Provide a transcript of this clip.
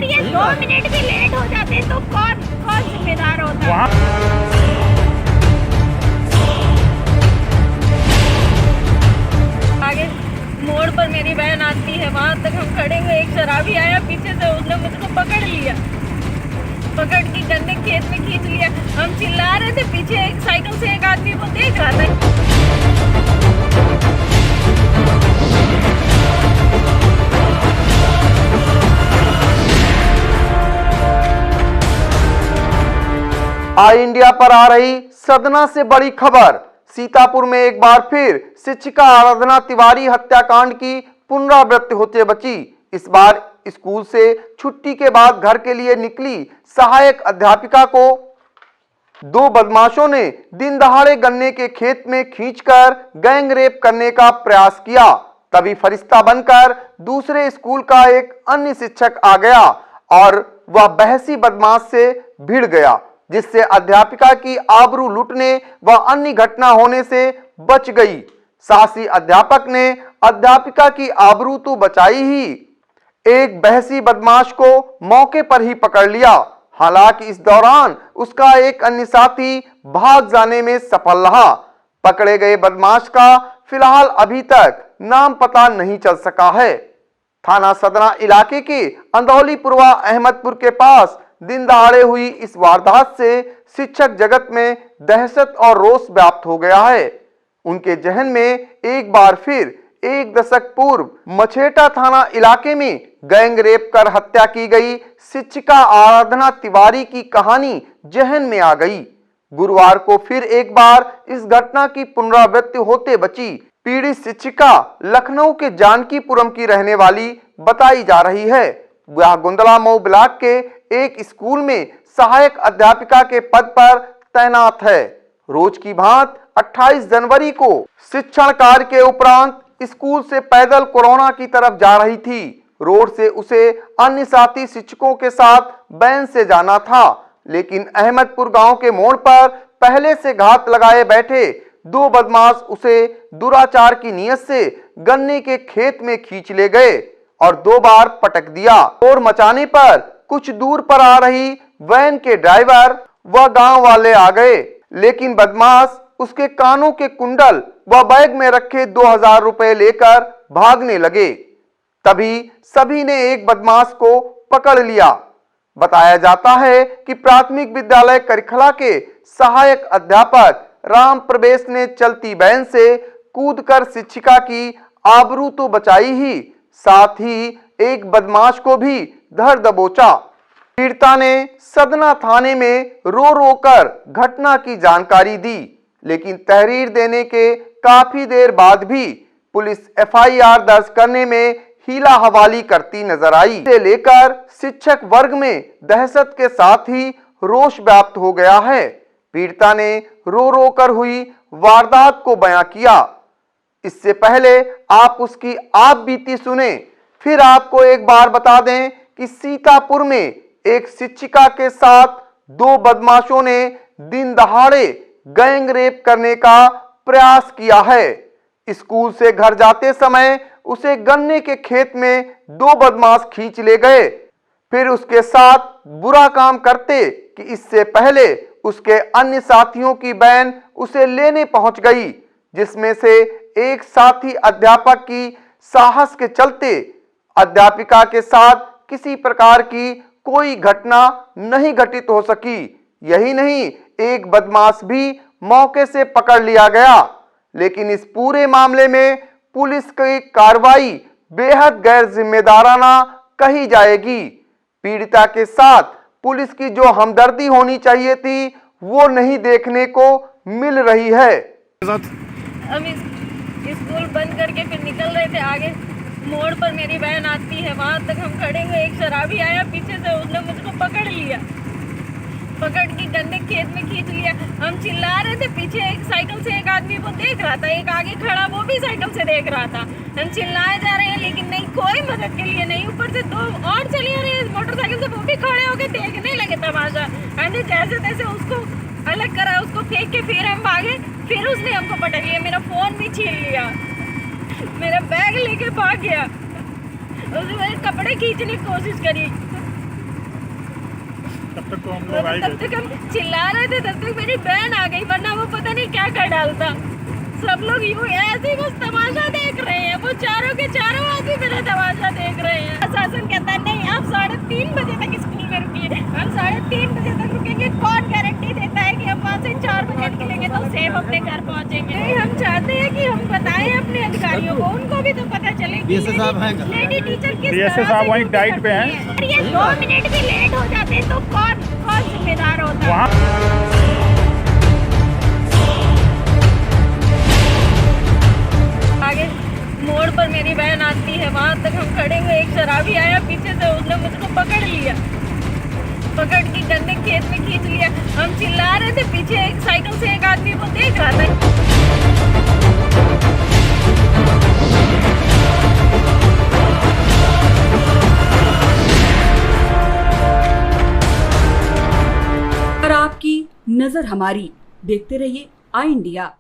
अगर ये 2 मिनट भी लेट हो जाते तो कौन कौन जिम्मेदार होता है? आगे मोड़ पर मेरी बहन आती है, वहां तक हम खड़े हुए, एक शराबी आया पीछे से, उसने मुझको पकड़ लिया, पकड़ के गन्ने खेत में खींच लिया। हम चिल्ला रहे थे, पीछे एक साइकिल से एक आदमी वो देख रहा था। आई इंडिया पर आ रही सदना से बड़ी खबर। सीतापुर में एक बार फिर शिक्षिका आराधना तिवारी हत्याकांड की पुनरावृत्ति होते बची। इस बार स्कूल से छुट्टी के बाद घर के लिए निकली सहायक अध्यापिका को 2 बदमाशों ने दिन दहाड़े गन्ने के खेत में खींचकर गैंग रेप करने का प्रयास किया। तभी फरिश्ता बनकर दूसरे स्कूल का एक अन्य शिक्षक आ गया और वह बहसी बदमाश से भिड़ गया, जिससे अध्यापिका की आबरू लूटने व अन्य घटना होने से बच गई। साथ ही अध्यापक ने अध्यापिका की आबरू तो बचाई ही, एक बहसी बदमाश को मौके पर ही पकड़ लिया। हालांकि इस दौरान उसका एक अन्य साथी भाग जाने में सफल रहा। पकड़े गए बदमाश का फिलहाल अभी तक नाम पता नहीं चल सका है। थाना सदना इलाके के अंधौलीपुरवा अहमदपुर के पास दिन दहाड़े हुई इस वारदात से शिक्षक जगत में दहशत और रोष व्याप्त हो गया है। उनके जहन में एक बार फिर 1 दशक पूर्व मछेटा थाना इलाके में गैंग रेप कर हत्या की गई शिक्षिका आराधना तिवारी की कहानी जहन में आ गई। गुरुवार को फिर एक बार इस घटना की पुनरावृत्ति होते बची। पीड़ित शिक्षिका लखनऊ के जानकीपुरम की रहने वाली बताई जा रही है। वह गुंदला मऊ ब्लॉक के एक स्कूल में सहायक अध्यापिका के पद पर तैनात है। रोज की भांति 28 जनवरी को शिक्षण कार्य के उपरांत स्कूल से पैदल कोरोना की तरफ जा रही थी। रोड से उसे अन्य साथी शिक्षकों के साथ वैन से जाना था, लेकिन अहमदपुर गांव के मोड़ पर पहले से घात लगाए बैठे 2 बदमाश उसे दुराचार की नीयत से गन्ने के खेत में खींच ले गए और 2 बार पटक दिया। शोर मचाने पर कुछ दूर पर आ रही वैन के ड्राइवर व गांव वाले आ गए, लेकिन बदमाश उसके कानों के कुंडल व बैग में रखे 2000 रुपए लेकर भागने लगे। तभी सभी ने एक बदमाश को पकड़ लिया। बताया जाता है कि प्राथमिक विद्यालय करिखला के सहायक अध्यापक राम प्रवेश ने चलती वैन से कूदकर शिक्षिका की आबरू तो बचाई ही, साथ ही एक बदमाश को भी धर दबोचा। पीड़िता ने सदना थाने में रो रो कर घटना की जानकारी दी, लेकिन तहरीर देने के काफी देर बाद भी पुलिस FIR दर्ज करने में हीला हवाली करती नजर आई। इसे लेकर शिक्षक वर्ग में दहशत के साथ ही रोष व्याप्त हो गया है। पीड़िता ने रो रो कर हुई वारदात को बयां किया। इससे पहले आप उसकी आप बीती सुने, फिर आपको एक बार बता दें कि सीतापुर में एक शिक्षिका के साथ 2 बदमाशों ने दिन दहाड़े गैंग रेप करने का प्रयास किया है। स्कूल से घर जाते समय उसे गन्ने के खेत में 2 बदमाश खींच ले गए, फिर उसके साथ बुरा काम करते कि इससे पहले उसके अन्य साथियों की वैन उसे लेने पहुंच गई, जिसमें से एक साथी अध्यापक की साहस के चलते अध्यापिका के साथ किसी प्रकार की कोई घटना नहीं घटित हो सकी। यही नहीं, एक बदमाश भी मौके से पकड़ लिया गया। लेकिन इस पूरे मामले में पुलिस की कार्रवाई बेहद गैर जिम्मेदाराना कही जाएगी। पीड़िता के साथ पुलिस की जो हमदर्दी होनी चाहिए थी वो नहीं देखने को मिल रही है। हम स्कूल बंद करके फिर निकल रहे थे, आगे मोड़ पर मेरी बहन आती है, वहां तक हम खड़े हुए, एक शराबी आया पीछे से, उसने मुझको पकड़ लिया, पकड़ के गन्ने खेत में खींच लिया। हम चिल्ला रहे थे, पीछे एक साइकिल से एक आदमी वो देख रहा था, एक आगे खड़ा वो भी साइकिल से देख रहा था। हम चिल्लाए जा रहे हैं लेकिन नहीं, कोई मदद के लिए नहीं। ऊपर से 2 और चली आ रही है मोटरसाइकिल से, वो भी खड़े होके देखने लगे तमाशा। हमने जैसे तैसे उसको अलग करा, उसको फेंक के फिर हम भागे, फिर उसने हमको पटक लिया, मेरा फोन भी छीन लिया, मेरा बैग लेके भाग गया, उसने मेरे कपड़े खींचने की कोशिश करी। तब तक तो हम लोग आ ही तब गए तक हम चिल्ला रहे थे, तब तक मेरी बहन आ गई, वरना वो पता नहीं क्या कर डालता। सब लोग यूं ऐसे ही बस तमाशा देख रहे हैं, वो चारों के चारों आदमी मेरा तमाशा देख रहे हैं। प्रशासन कहता है नहीं, आप 3:30 बजे तक स्कूल में रुकिए। हम 3:30 बजे तक रुकेंगे, कौन गारंटी देता है कि हम वहाँ से 4 बजे निकलेंगे तो सेफ अपने घर पहुँचेंगे। नहीं, हम चाहते हैं कि हम बताएं अपने अधिकारियों को, उनको भी तो पता चले कि लेडी टीचर किस DSA तरह साहब से वहीं ड्यूटी डाइट पे करती हैं। और ये 2 मिनट भी लेट हो जाते तो कौन जिम्मेदार होता? वहाँ आगे मोड़ पर मेरी बहन आती है, वहां तक हम खड़े हुए, एक शराबी आया पीछे से, उसने मुझको पकड़ लिया, पकड़ के गंदे खेत में खींच लिया। हम चिल्ला रहे थे, पीछे एक साइकिल से एक आदमी वो देख रहा था। पर आपकी नजर हमारी, देखते रहिए आई इंडिया।